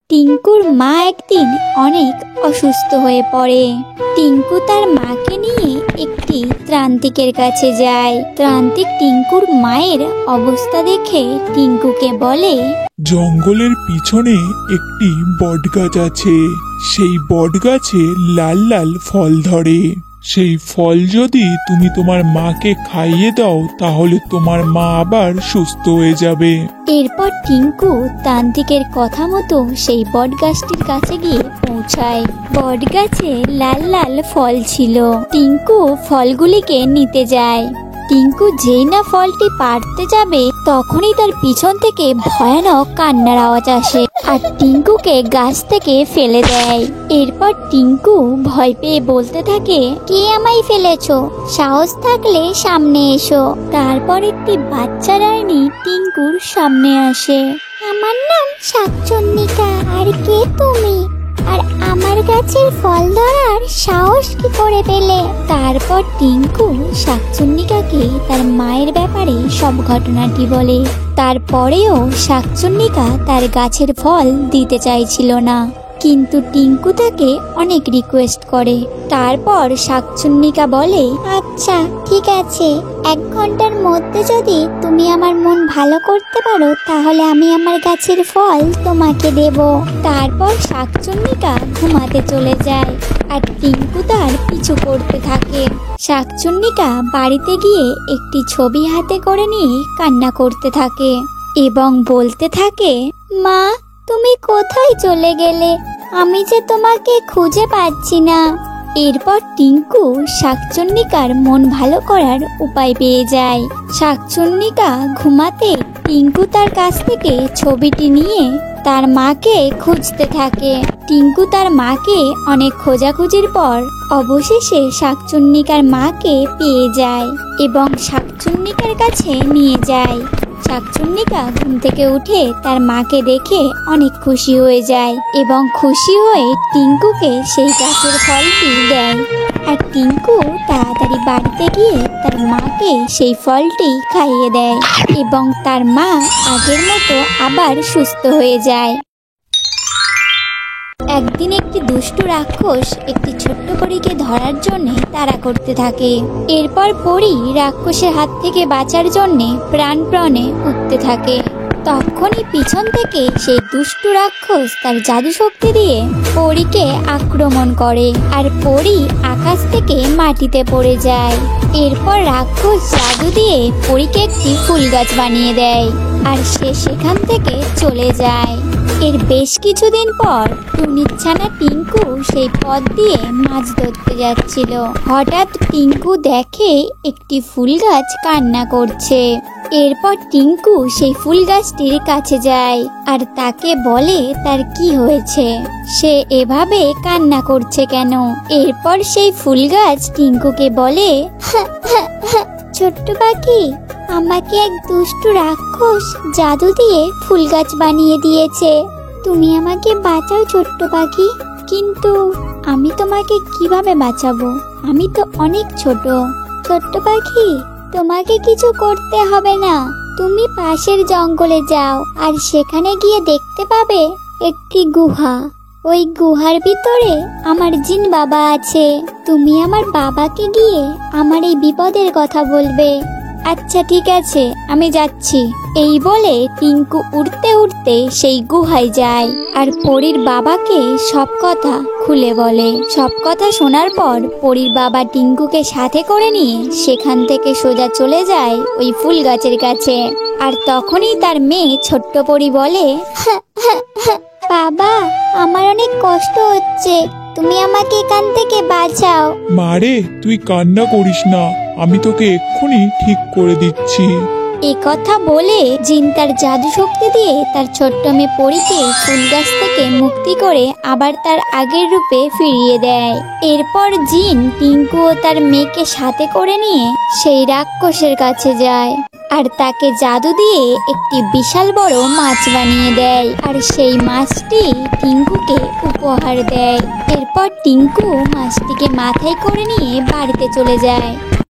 টিঙ্কুর মা একদিন অনেক অসুস্থ হয়ে পড়ে। টিঙ্কু তার মাকে নিয়ে একটি ত্রান্তিকের কাছে যায়। ত্রান্তিক টিঙ্কুর মায়ের অবস্থা দেখে টিঙ্কুকে বলে, জঙ্গলের পিছনে একটি বটগাছ আছে। সেই বটগাছে লাল লাল ফল ধরে। সেই ফল যদি তুমি তোমার মাকে খাইয়ে দাও তাহলে তোমার মা আবার সুস্থ হয়ে যাবে। এরপর টিঙ্কু তান্ত্রিকের কথা মতো সেই বটগাছটির কাছে গিয়ে পৌঁছায়। বটগাছে লাল লাল ফল ছিল। টিঙ্কু ফলগুলিকে নিতে যায়। টিঙ্কু যেই না ফলটি পাড়তে যাবে তখনই তার পিছন থেকে ভয়ানক কান্নার আওয়াজ আসে আর টিঙ্কুকে গাছ থেকে ফেলে দেয়। এরপর টিঙ্কু ভয় পেয়ে বলতে থাকে, কে আমায় ফেলেছো? সাহস থাকলে সামনে এসো। তারপর একটি বাচ্চা ডাইনি টিঙ্কুর সামনে আসে। আমার নাম শাকচন্নিকা। আর কে তুমি? আর আমার গাছের ফল ধরার সাহস কি করে পেলে? তারপর টিঙ্কু শাকচন্নিকাকে তার মায়ের ব্যাপারে সব ঘটনাটি বলে। তারপরেও শাকচন্নিকা তার গাছের ফল দিতে চাইছিল না, কিন্তু টিঙ্কু তাকে অনেক রিকোয়েস্ট করে। তারপর শাকচুন্নিকা বলে, আচ্ছা ঠিক আছে, 1 ঘন্টার মধ্যে যদি তুমি আমার মন ভালো করতে পারো তাহলে আমি আমার গাছের ফল তোমাকে দেব। তারপর শাকচুন্নিকা ঘুমাতে চলে যায় আর টিঙ্কু তার পিছু করতে থাকে। শাকচুন্নিকা বাড়িতে গিয়ে একটি ছবি হাতে করে নিয়ে কান্না করতে থাকে এবং বলতে থাকে, মা তুমি কোথায় চলে গেলে? আমি যে তোমাকে খুঁজে পাচ্ছি না। এরপর টিঙ্কু শাকচুন্নিকার মন ভালো করার উপায় পেয়ে যায়। শাকচুন্নিকা ঘুমাতে টিঙ্কু তার কাছ থেকে ছবিটি নিয়ে তার মাকে খুঁজতে থাকে। টিঙ্কু তার মাকে অনেক খোঁজাখুঁজির পর অবশেষে শাকচুন্নিকার মাকে পেয়ে যায় এবং শাকচুন্নিকার কাছে নিয়ে যায়। শাকচুন্নিকা ঘুম থেকে উঠে তার মাকে দেখে অনেক খুশি হয়ে যায় এবং খুশি হয়ে টিঙ্কুকে সেই গাছের ফলটি দেয়। আর টিঙ্কু তাড়াতাড়ি বাড়িতে গিয়ে তার মাকে সেই ফলটি খাইয়ে দেয় এবং তার মা আগের মতো আবার সুস্থ হয়ে যায়। একদিন একটি দুষ্টু রাক্ষস একটি ছোট্ট পরীকে ধরার জন্য তাড়া করতে থাকে। এরপর পরী রাক্ষসের হাত থেকে বাঁচার জন্য প্রাণপণে উঠতে থাকে। তখনই পিছন থেকে সেই দুষ্টু রাক্ষস তার জাদু শক্তি দিয়ে পরীকে আক্রমণ করে আর পরী আকাশ থেকে মাটিতে পড়ে যায়। এরপর রাক্ষস জাদু দিয়ে পরীকে একটি ফুল গাছ বানিয়ে দেয় আর সে সেখান থেকে চলে যায়। এর বেশ কিছুদিন পর টুনির ছানা টিঙ্কু সেই পথ দিয়ে মাছ ধরতে যাচ্ছিল। হঠাৎ টিঙ্কু দেখে একটি ফুল গাছ কান্না করছে। এরপর টিঙ্কু সেই ফুল গাছটির কাছে যায় আর তাকে বলে তার কি হয়েছে, সে এভাবে কান্না করছে কেন। এরপর সেই ফুল গাছ টিঙ্কুকে বলে, ছোট্ট পাখি, আমাকে এক দুষ্টু রাক্ষস জাদু দিয়ে ফুল গাছ বানিয়ে দিয়েছে। তুমি আমাকে বাঁচাও ছোট্ট পাখি। কিন্তু আমি তোমাকে কিভাবে বাঁচাবো? আমি তো অনেক ছোট। ছোট্ট পাখি, তোমাকে কিছু করতে হবে না। তুমি পাশের জঙ্গলে যাও আর সেখানে গিয়ে দেখতে পাবে একটি গুহা। ওই গুহার ভিতরে আমার জিন বাবা আছে। তুমি আমার বাবাকে গিয়ে আমার এই বিপদের কথা বলবে। আচ্ছা ঠিক আছে, আমি যাচ্ছি। এই বলে টিঙ্কু উড়তে উড়তে সেই গুহায় যায় আর পরীর বাবাকে সব কথা খুলে বলে। সব কথা শোনার পর পরীর বাবা টিঙ্কুকে সাথে করে নিয়ে সেখান থেকে সোজা চলে যায় ওই ফুল গাছের কাছে। আর তখনই তার মেয়ে ছোট্ট পরী বলে, বাবা, আমার অনেক কষ্ট হচ্ছে, তুমি আমাকে এখান থেকে বাঁচাও। মারে, তুই কান্না করিস না, আমি তোকে এক্ষুনি ঠিক করে দিচ্ছি। এ কথা বলে জিন তার জাদু শক্তি দিয়ে তার ছোট্ট মেয়ে পরীকে ফুল গাছ থেকে মুক্তি করে আবার তার আগের রূপে ফিরিয়ে দেয়। এরপর জিন টিঙ্কু ও তার মেয়েকে সাথে করে নিয়ে সেই রাক্ষসের কাছে যায় আর তাকে জাদু দিয়ে একটি বিশাল বড় মাছ বানিয়ে দেয় আর সেই মাছটি টিঙ্কুকে উপহার দেয়। এরপর টিঙ্কু মাছটিকে মাথায় করে নিয়ে বাড়িতে চলে যায়।